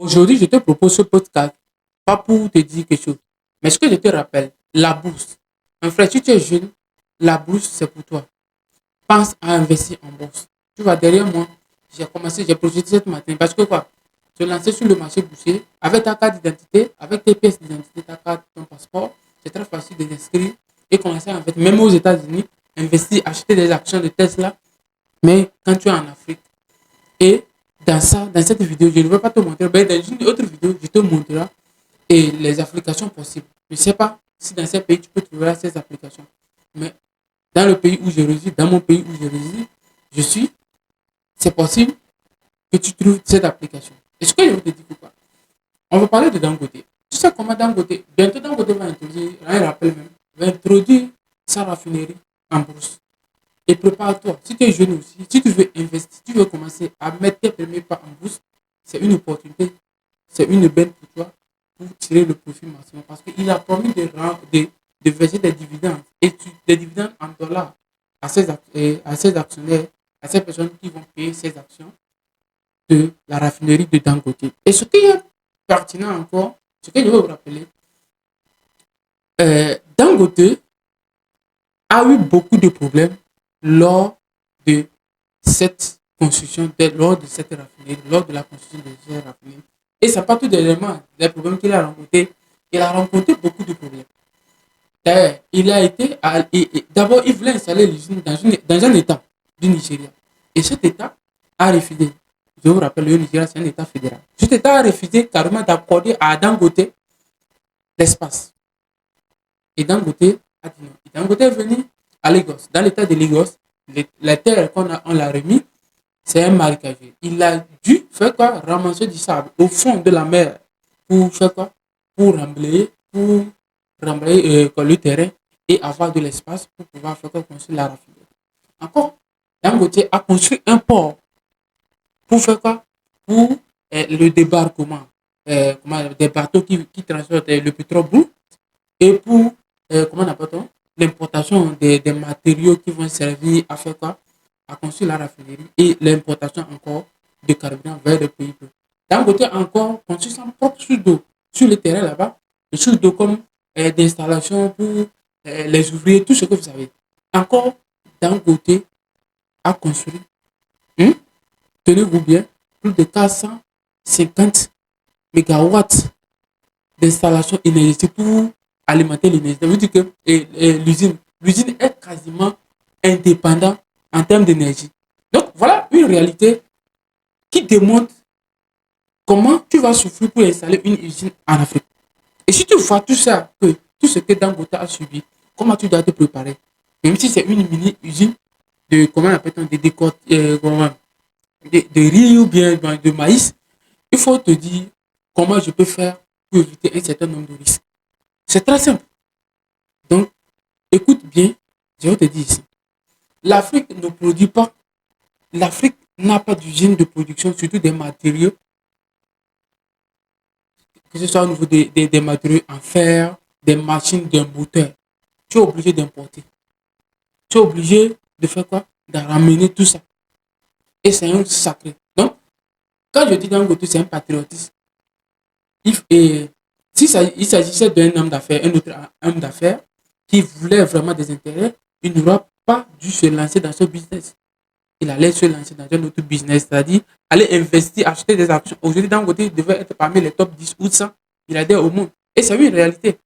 Aujourd'hui, je te propose ce podcast, pas pour te dire quelque chose, mais ce que je te rappelle, la bourse. Mon frère, si tu es jeune, la bourse, c'est pour toi. Pense à investir en bourse. Tu vois, derrière moi, j'ai projeté ce matin parce que quoi, te lancer sur le marché boursier avec ta carte d'identité, avec tes pièces d'identité, ta carte, ton passeport, c'est très facile de t'inscrire et commencer en fait, même aux États-Unis, investir, acheter des actions de Tesla. Mais quand tu es en Afrique, et dans cette vidéo, je ne vais pas te montrer, mais dans une autre vidéo, je te montrerai et les applications possibles. Je ne sais pas si dans ces pays, tu peux trouver ces applications. Mais dans le pays où je réside, dans mon pays où je réside, je suis, c'est possible que tu trouves cette application. Est-ce que je vais te dire pourquoi? On va parler de Dangote. Tu sais comment Dangote, bientôt Dangote va introduire, un rappel même, va introduire sa raffinerie en bourse. Et prépare-toi. Si tu es jeune aussi, si tu veux investir, si tu veux commencer à mettre tes premiers pas en bourse, c'est une opportunité, c'est une belle pour toi pour tirer le profit maximum. Parce qu'il a promis de verser des dividendes et des dividendes en dollars à ses actionnaires, à ces personnes qui vont payer ces actions de la raffinerie de Dangote. Et ce qui est pertinent encore, ce que je veux vous rappeler, Dangote a eu beaucoup de problèmes lors de cette construction, lors de cette raffinerie, lors de la construction de cette raffinerie. Et ce n'est pas tout d'éléments, les problèmes qu'il a rencontrés. Il a rencontré beaucoup de problèmes. D'ailleurs, il a été, d'abord, il voulait installer l'usine dans un état du Nigeria. Et cet état a refusé. Je vous rappelle, le Nigeria, c'est un état fédéral. Cet état a refusé carrément d'accorder à Dangote l'espace. Et Dangote a dit non. Et Dangote est venu à Lagos. Dans l'état de Lagos, la terre on l'a remis, c'est un marécageux. Il a dû faire quoi? Ramasser du sable au fond de la mer pour faire quoi? Pour remblayer le terrain et avoir de l'espace pour pouvoir faire quoi? Construire la raffinerie. Encore, Dangote a construit un port pour faire quoi? Pour le débarquement des bateaux qui transportent le pétrole brut et pour, comment on appelle l'importation des matériaux qui vont servir à faire quoi? À construire la raffinerie et l'importation encore de carburant vers le pays bleu. D'un côté encore, construire son propre source d'eau sur le terrain là-bas, des sources d'eau comme d'installation pour les ouvriers, tout ce que vous savez. Encore, d'un côté, a construit, hein, tenez-vous bien, plus de 450 mégawatts d'installation énergétique pour alimenter l'énergie. Ça veut dire que l'usine est quasiment indépendante en termes d'énergie. Donc voilà une réalité qui démontre comment tu vas souffrir pour installer une usine en Afrique. Et si tu vois tout ça, tout ce que Dangote a subi, comment tu dois te préparer? Même si c'est une mini-usine de, comment on appelle de riz ou bien de maïs, il faut te dire comment je peux faire pour éviter un certain nombre de risques. C'est très simple. Donc, écoute bien, je vais te dire ici. L'Afrique ne produit pas, l'Afrique n'a pas d'usine de production, surtout des matériaux, que ce soit au niveau des matériaux en fer, des machines, des moteurs. Tu es obligé d'importer. Tu es obligé de faire quoi? De ramener tout ça. Et c'est un sacré. Donc, quand je dis Dangote, c'est un patriotisme. Et il s'agissait d'un homme d'affaires, un autre homme d'affaires, qui voulait vraiment des intérêts, il n'aurait pas dû se lancer dans ce business. Il allait se lancer dans un autre business, c'est-à-dire aller investir, acheter des actions. Aujourd'hui, Dangote devait être parmi les top 10 ou 100 milliardaires au monde. Et c'est une réalité.